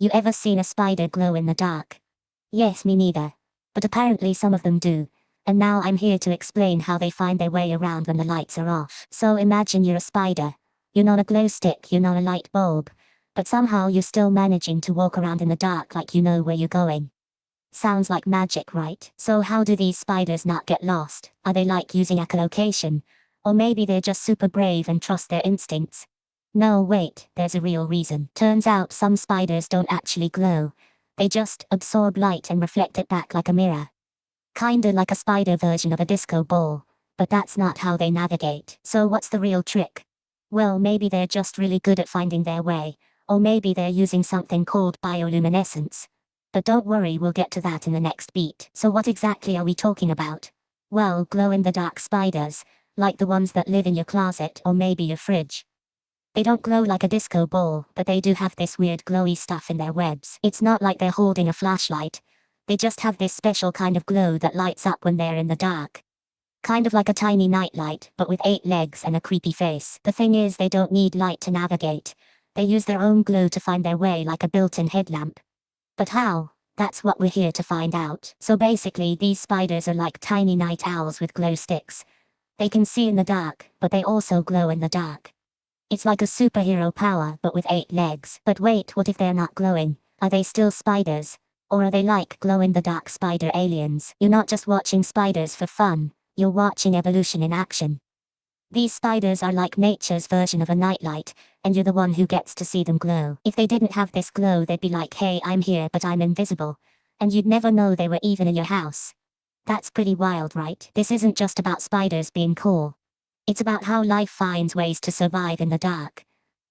You ever seen a spider glow in the dark? Yes, me neither. But apparently some of them do. And now I'm here to explain how they find their way around when the lights are off. So imagine you're a spider. You're not a glow stick, you're not a light bulb. But somehow you're still managing to walk around in the dark like you know where you're going. Sounds like magic, right? So how do these spiders not get lost? Are they like using echolocation? Or maybe they're just super brave and trust their instincts? No, wait, there's a real reason. Turns out some spiders don't actually glow. They just absorb light and reflect it back like a mirror. Kinda like a spider version of a disco ball. But that's not how they navigate. So what's the real trick? Well, maybe they're just really good at finding their way. Or maybe they're using something called bioluminescence. But don't worry, we'll get to that in the next beat. So what exactly are we talking about? Well, glow-in-the-dark spiders, like the ones that live in your closet or maybe your fridge. They don't glow like a disco ball, but they do have this weird glowy stuff in their webs. It's not like they're holding a flashlight. They just have this special kind of glow that lights up when they're in the dark. Kind of like a tiny nightlight, but with 8 legs and a creepy face. The thing is, they don't need light to navigate. They use their own glow to find their way like a built-in headlamp. But how? That's what we're here to find out. So basically, these spiders are like tiny night owls with glow sticks. They can see in the dark, but they also glow in the dark. It's like a superhero power, but with 8 legs. But wait, what if they're not glowing? Are they still spiders? Or are they like glow-in-the-dark spider aliens? You're not just watching spiders for fun, you're watching evolution in action. These spiders are like nature's version of a nightlight, and you're the one who gets to see them glow. If they didn't have this glow, they'd be like, hey, I'm here but I'm invisible. And you'd never know they were even in your house. That's pretty wild, right? This isn't just about spiders being cool. It's about how life finds ways to survive in the dark.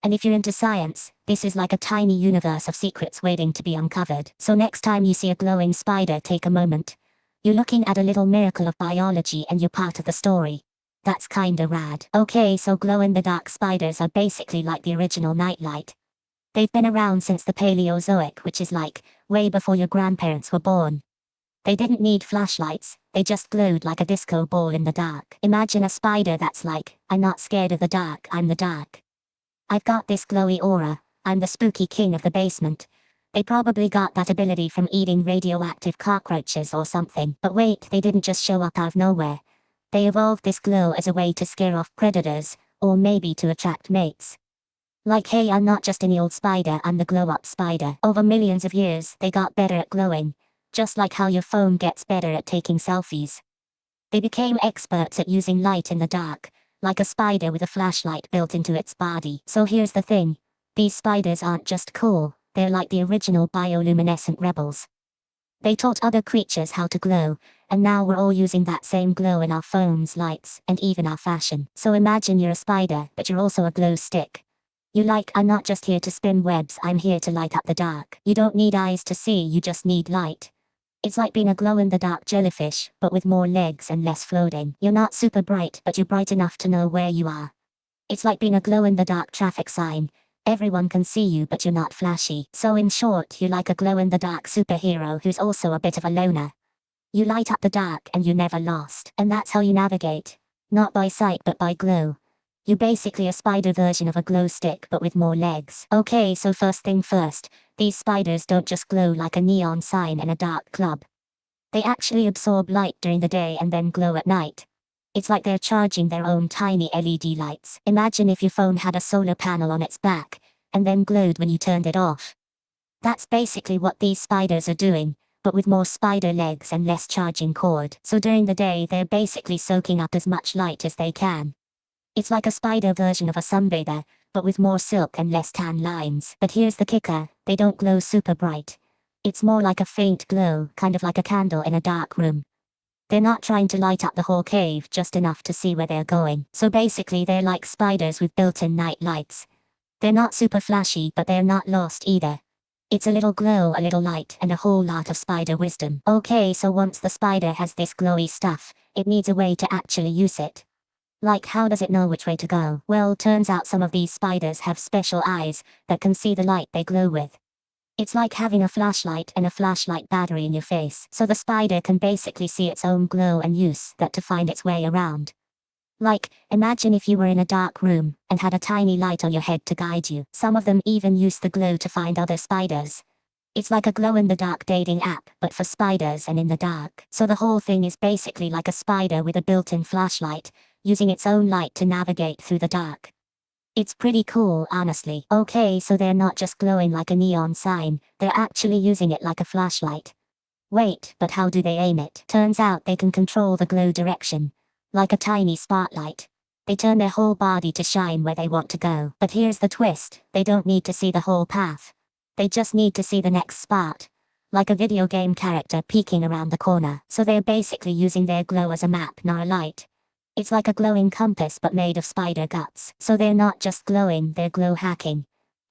And if you're into science, this is like a tiny universe of secrets waiting to be uncovered. So next time you see a glowing spider, take a moment. You're looking at a little miracle of biology and you're part of the story. That's kinda rad. Okay, so glow-in-the-dark spiders are basically like the original nightlight. They've been around since the Paleozoic, which is like, way before your grandparents were born. They didn't need flashlights, they just glowed like a disco ball in the dark. Imagine a spider that's like, I'm not scared of the dark, I'm the dark. I've got this glowy aura, I'm the spooky king of the basement. They probably got that ability from eating radioactive cockroaches or something. But wait, they didn't just show up out of nowhere. They evolved this glow as a way to scare off predators, or maybe to attract mates. Like, hey, I'm not just any old spider, I'm the glow-up spider. Over millions of years, they got better at glowing. Just like how your phone gets better at taking selfies. They became experts at using light in the dark, like a spider with a flashlight built into its body. So here's the thing. These spiders aren't just cool, they're like the original bioluminescent rebels. They taught other creatures how to glow, and now we're all using that same glow in our phones, lights, and even our fashion. So imagine you're a spider, but you're also a glow stick. You're like, I'm not just here to spin webs, I'm here to light up the dark. You don't need eyes to see, you just need light. It's like being a glow-in-the-dark jellyfish, but with more legs and less floating. You're not super bright, but you're bright enough to know where you are. It's like being a glow-in-the-dark traffic sign. Everyone can see you, but you're not flashy. So in short, you're like a glow-in-the-dark superhero who's also a bit of a loner. You light up the dark and you're never lost. And that's how you navigate. Not by sight but by glow. You're basically a spider version of a glow stick but with more legs. Okay, so first thing first, these spiders don't just glow like a neon sign in a dark club. They actually absorb light during the day and then glow at night. It's like they're charging their own tiny LED lights. Imagine if your phone had a solar panel on its back, and then glowed when you turned it off. That's basically what these spiders are doing, but with more spider legs and less charging cord. So during the day they're basically soaking up as much light as they can. It's like a spider version of a sunbather, but with more silk and less tan lines. But here's the kicker, they don't glow super bright. It's more like a faint glow, kind of like a candle in a dark room. They're not trying to light up the whole cave, just enough to see where they're going. So basically they're like spiders with built-in night lights. They're not super flashy, but they're not lost either. It's a little glow, a little light, and a whole lot of spider wisdom. Okay, so once the spider has this glowy stuff, it needs a way to actually use it. Like, how does it know which way to go? Well, turns out some of these spiders have special eyes that can see the light they glow with. It's like having a flashlight and a flashlight battery in your face. So the spider can basically see its own glow and use that to find its way around. Like, imagine if you were in a dark room and had a tiny light on your head to guide you. Some of them even use the glow to find other spiders. It's like a glow-in-the-dark dating app, but for spiders and in the dark. So the whole thing is basically like a spider with a built-in flashlight, using its own light to navigate through the dark. It's pretty cool, honestly. Okay, so they're not just glowing like a neon sign, they're actually using it like a flashlight. Wait, but how do they aim it? Turns out they can control the glow direction. Like a tiny spotlight. They turn their whole body to shine where they want to go. But here's the twist, they don't need to see the whole path. They just need to see the next spot. Like a video game character peeking around the corner. So they're basically using their glow as a map, not a light. It's like a glowing compass but made of spider guts. So they're not just glowing, they're glow hacking.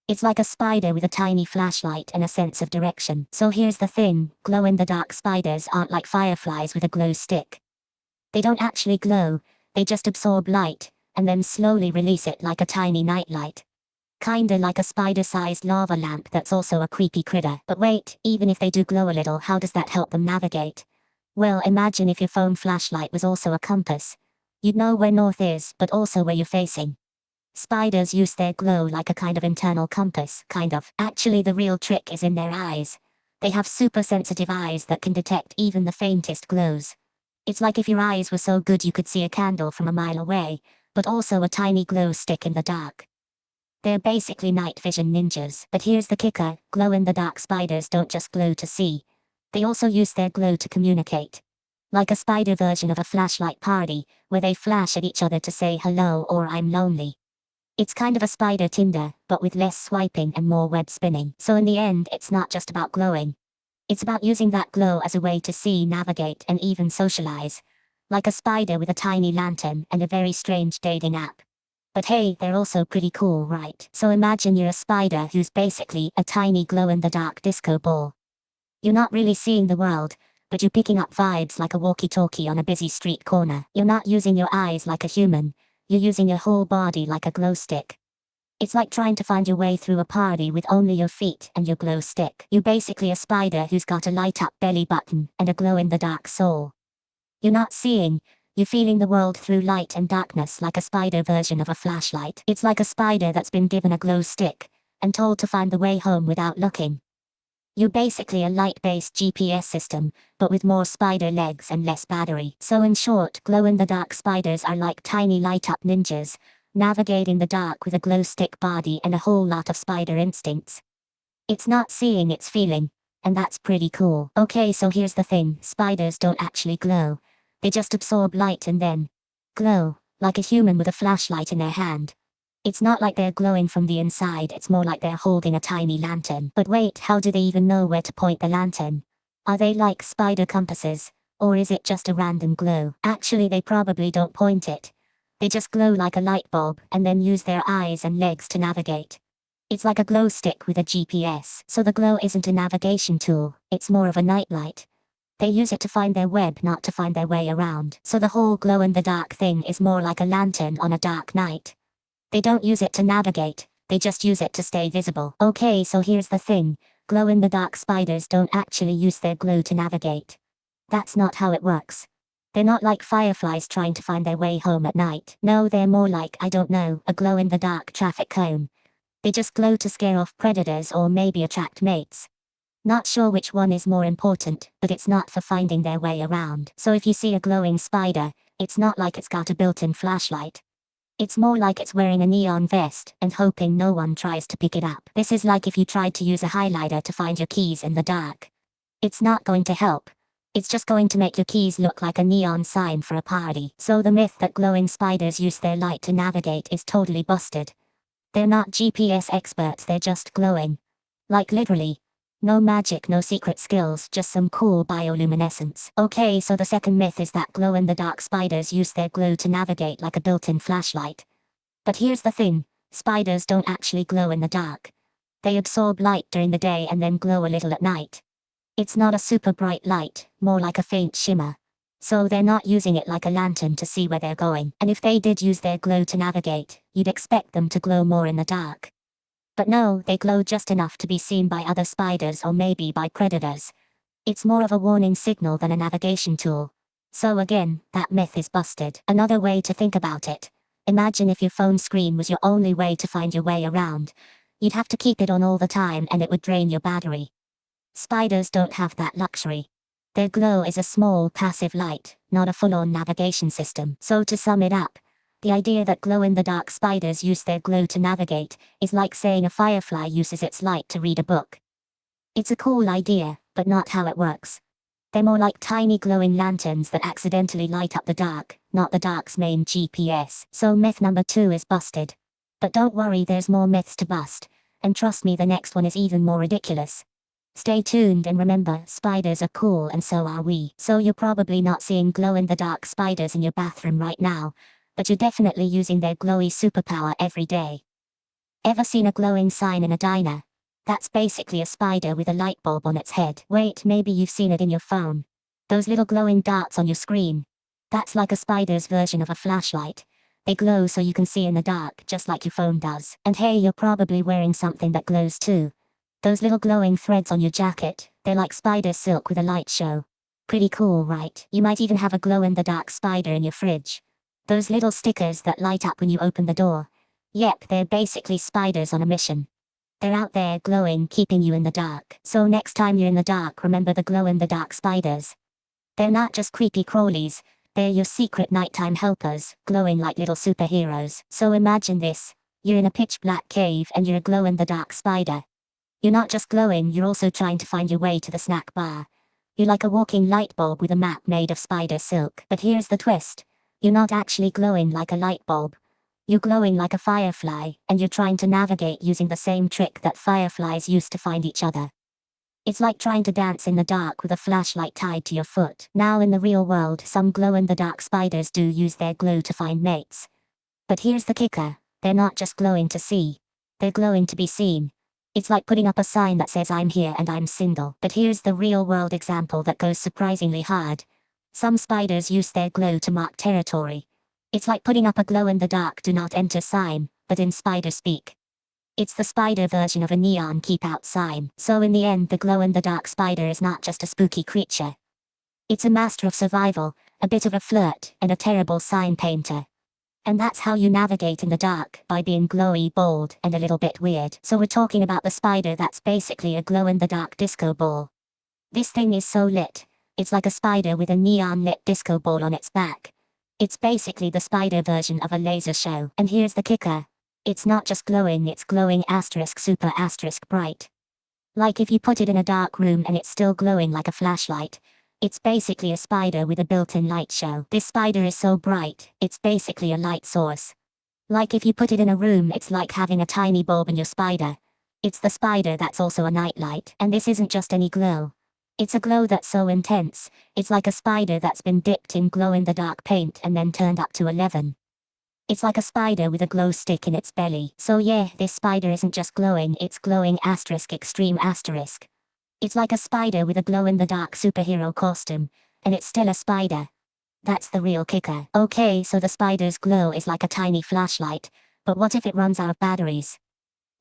It's like a spider with a tiny flashlight and a sense of direction. So here's the thing, glow-in-the-dark spiders aren't like fireflies with a glow stick. They don't actually glow, they just absorb light, and then slowly release it like a tiny nightlight. Kinda like a spider-sized lava lamp that's also a creepy critter. But wait, even if they do glow a little, how does that help them navigate? Well, imagine if your phone flashlight was also a compass. You'd know where north is, but also where you're facing. Spiders use their glow like a kind of internal compass, kind of. Actually, the real trick is in their eyes. They have super sensitive eyes that can detect even the faintest glows. It's like if your eyes were so good you could see a candle from a mile away, but also a tiny glow stick in the dark. They're basically night vision ninjas. But here's the kicker, glow-in-the-dark spiders don't just glow to see. They also use their glow to communicate. Like a spider version of a flashlight party, where they flash at each other to say hello or I'm lonely. It's kind of a spider Tinder, but with less swiping and more web spinning. So in the end, it's not just about glowing. It's about using that glow as a way to see, navigate, and even socialize. Like a spider with a tiny lantern and a very strange dating app. But hey, they're also pretty cool, right? So imagine you're a spider who's basically a tiny glow-in-the-dark disco ball. You're not really seeing the world, but you're picking up vibes like a walkie-talkie on a busy street corner. You're not using your eyes like a human. You're using your whole body like a glow stick. It's like trying to find your way through a party with only your feet and your glow stick. You're basically a spider who's got a light-up belly button and a glow-in-the-dark soul. You're not seeing, you're feeling the world through light and darkness like a spider version of a flashlight. It's like a spider that's been given a glow stick and told to find the way home without looking. You're basically a light-based GPS system, but with more spider legs and less battery. So in short, glow-in-the-dark spiders are like tiny light-up ninjas, navigating the dark with a glow stick body and a whole lot of spider instincts. It's not seeing, it's feeling. And that's pretty cool. Okay, so here's the thing, spiders don't actually glow. They just absorb light and then glow, like a human with a flashlight in their hand. It's not like they're glowing from the inside, it's more like they're holding a tiny lantern. But wait, how do they even know where to point the lantern? Are they like spider compasses? Or is it just a random glow? Actually, they probably don't point it. They just glow like a light bulb and then use their eyes and legs to navigate. It's like a glow stick with a GPS. So the glow isn't a navigation tool, it's more of a nightlight. They use it to find their web, not to find their way around. So the whole glow-in-the-dark thing is more like a lantern on a dark night. They don't use it to navigate, they just use it to stay visible. Okay, so here's the thing, glow-in-the-dark spiders don't actually use their glow to navigate. That's not how it works. They're not like fireflies trying to find their way home at night. No, they're more like, I don't know, a glow-in-the-dark traffic cone. They just glow to scare off predators or maybe attract mates. Not sure which one is more important, but it's not for finding their way around. So if you see a glowing spider, it's not like it's got a built-in flashlight. It's more like it's wearing a neon vest and hoping no one tries to pick it up. This is like if you tried to use a highlighter to find your keys in the dark. It's not going to help. It's just going to make your keys look like a neon sign for a party. So the myth that glowing spiders use their light to navigate is totally busted. They're not GPS experts, they're just glowing. Like literally. No magic, no secret skills, just some cool bioluminescence. Okay, so the second myth is that glow-in-the-dark spiders use their glow to navigate like a built-in flashlight. But here's the thing, spiders don't actually glow in the dark. They absorb light during the day and then glow a little at night. It's not a super bright light, more like a faint shimmer. So they're not using it like a lantern to see where they're going. And if they did use their glow to navigate, you'd expect them to glow more in the dark. But no, they glow just enough to be seen by other spiders or maybe by predators. It's more of a warning signal than a navigation tool. So again, that myth is busted. Another way to think about it. Imagine if your phone screen was your only way to find your way around. You'd have to keep it on all the time and it would drain your battery. Spiders don't have that luxury. Their glow is a small, passive light, not a full-on navigation system. So to sum it up, the idea that glow-in-the-dark spiders use their glow to navigate is like saying a firefly uses its light to read a book. It's a cool idea, but not how it works. They're more like tiny glowing lanterns that accidentally light up the dark, not the dark's main GPS. So myth number 2 is busted. But don't worry, there's more myths to bust, and trust me, the next one is even more ridiculous. Stay tuned and remember, spiders are cool and so are we. So you're probably not seeing glow-in-the-dark spiders in your bathroom right now, but you're definitely using their glowy superpower every day. Ever seen a glowing sign in a diner? That's basically a spider with a light bulb on its head. Wait, maybe you've seen it in your phone. Those little glowing darts on your screen. That's like a spider's version of a flashlight. They glow so you can see in the dark, just like your phone does. And hey, you're probably wearing something that glows too. Those little glowing threads on your jacket, they're like spider silk with a light show. Pretty cool, right? You might even have a glow-in-the-dark spider in your fridge. Those little stickers that light up when you open the door. Yep, they're basically spiders on a mission. They're out there glowing, keeping you in the dark. So next time you're in the dark, remember the glow-in-the-dark spiders. They're not just creepy crawlies, they're your secret nighttime helpers, glowing like little superheroes. So imagine this. You're in a pitch-black cave and you're a glow-in-the-dark spider. You're not just glowing, you're also trying to find your way to the snack bar. You're like a walking light bulb with a map made of spider silk. But here's the twist. You're not actually glowing like a light bulb. You're glowing like a firefly, and you're trying to navigate using the same trick that fireflies use to find each other. It's like trying to dance in the dark with a flashlight tied to your foot. Now in the real world, some glow-in-the-dark spiders do use their glow to find mates. But here's the kicker. They're not just glowing to see. They're glowing to be seen. It's like putting up a sign that says I'm here and I'm single. But here's the real-world example that goes surprisingly hard. Some spiders use their glow to mark territory. It's like putting up a glow-in-the-dark do not enter sign, but in spider speak. It's the spider version of a neon keep out sign. So in the end, the glow-in-the-dark spider is not just a spooky creature. It's a master of survival, a bit of a flirt, and a terrible sign painter. And that's how you navigate in the dark, by being glowy, bold, and a little bit weird. So we're talking about the spider that's basically a glow-in-the-dark disco ball. This thing is so lit. It's like a spider with a neon-lit disco ball on its back. It's basically the spider version of a laser show. And here's the kicker. It's not just glowing, it's glowing asterisk super asterisk bright. Like if you put it in a dark room and it's still glowing like a flashlight. It's basically a spider with a built-in light show. This spider is so bright, it's basically a light source. Like if you put it in a room, it's like having a tiny bulb in your spider. It's the spider that's also a nightlight. And this isn't just any glow. It's a glow that's so intense, it's like a spider that's been dipped in glow-in-the-dark paint and then turned up to 11. It's like a spider with a glow stick in its belly. So yeah, this spider isn't just glowing, it's glowing asterisk extreme asterisk. It's like a spider with a glow-in-the-dark superhero costume, and it's still a spider. That's the real kicker. Okay, so the spider's glow is like a tiny flashlight, but what if it runs out of batteries?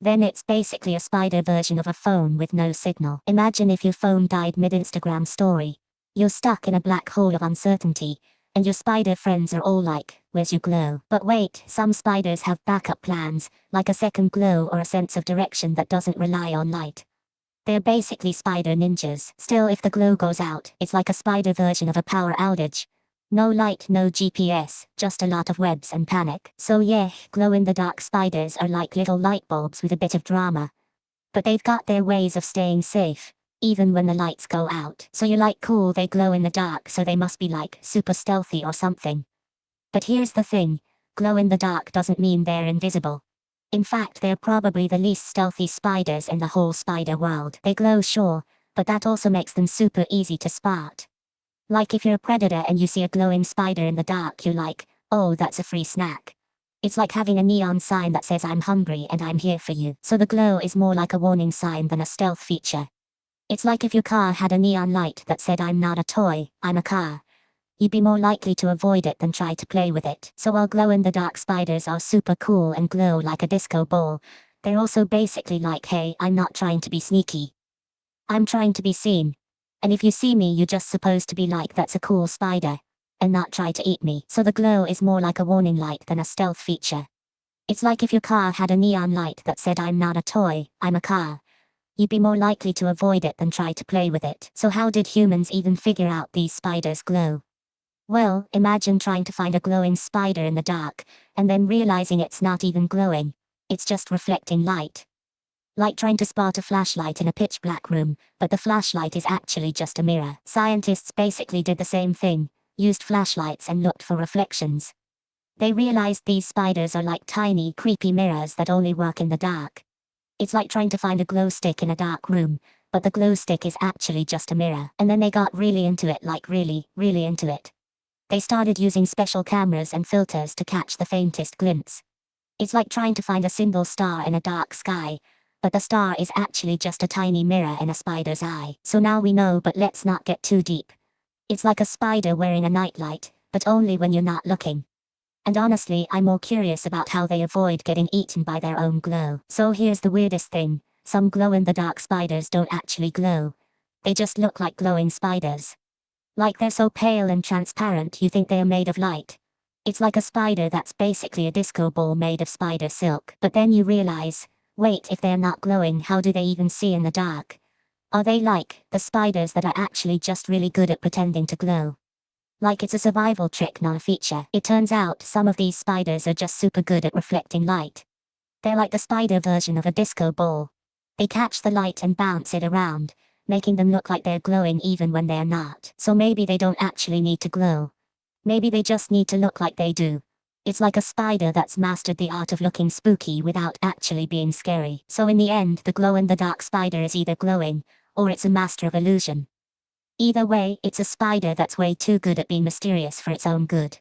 Then it's basically a spider version of a phone with no signal. Imagine if your phone died mid-Instagram story. You're stuck in a black hole of uncertainty, and your spider friends are all like, where's your glow? But wait, some spiders have backup plans, like a second glow or a sense of direction that doesn't rely on light. They're basically spider ninjas. Still, if the glow goes out, it's like a spider version of a power outage. No light, no GPS, just a lot of webs and panic. So yeah, glow-in-the-dark spiders are like little light bulbs with a bit of drama. But they've got their ways of staying safe, even when the lights go out. So you're like, cool, they glow in the dark, so they must be like super stealthy or something. But here's the thing, glow-in-the-dark doesn't mean they're invisible. In fact, they're probably the least stealthy spiders in the whole spider world. They glow, sure, but that also makes them super easy to spot. Like if you're a predator and you see a glowing spider in the dark, you're like, oh, that's a free snack. It's like having a neon sign that says I'm hungry and I'm here for you. So the glow is more like a warning sign than a stealth feature. It's like if your car had a neon light that said I'm not a toy, I'm a car. You'd be more likely to avoid it than try to play with it. So while glow-in-the-dark spiders are super cool and glow like a disco ball, they're also basically like, hey, I'm not trying to be sneaky. I'm trying to be seen. And if you see me, you're just supposed to be like, that's a cool spider, and not try to eat me. So the glow is more like a warning light than a stealth feature. It's like if your car had a neon light that said I'm not a toy, I'm a car. you'd be more likely to avoid it than try to play with it. So how did humans even figure out these spiders glow? Well, imagine trying to find a glowing spider in the dark, and then realizing it's not even glowing. It's just reflecting light. Like trying to spot a flashlight in a pitch black room, but the flashlight is actually just a mirror. Scientists basically did the same thing, used flashlights and looked for reflections. They realized these spiders are like tiny, creepy mirrors that only work in the dark. It's like trying to find a glow stick in a dark room, but the glow stick is actually just a mirror. And then they got really into it, like really, really into it. They started using special cameras and filters to catch the faintest glimpse. It's like trying to find a single star in a dark sky, but the star is actually just a tiny mirror in a spider's eye. So now we know, but let's not get too deep. It's like a spider wearing a nightlight, but only when you're not looking. And honestly, I'm more curious about how they avoid getting eaten by their own glow. So here's the weirdest thing, some glow-in-the-dark spiders don't actually glow. They just look like glowing spiders. Like they're so pale and transparent you think they are made of light. It's like a spider that's basically a disco ball made of spider silk. But then you realize, wait, if they're not glowing, how do they even see in the dark? Are they like the spiders that are actually just really good at pretending to glow? Like it's a survival trick, not a feature. It turns out some of these spiders are just super good at reflecting light. They're like the spider version of a disco ball. They catch the light and bounce it around, making them look like they're glowing even when they're not. So maybe they don't actually need to glow. Maybe they just need to look like they do. It's like a spider that's mastered the art of looking spooky without actually being scary. So in the end, the glow-in-the-dark spider is either glowing, or it's a master of illusion. Either way, it's a spider that's way too good at being mysterious for its own good.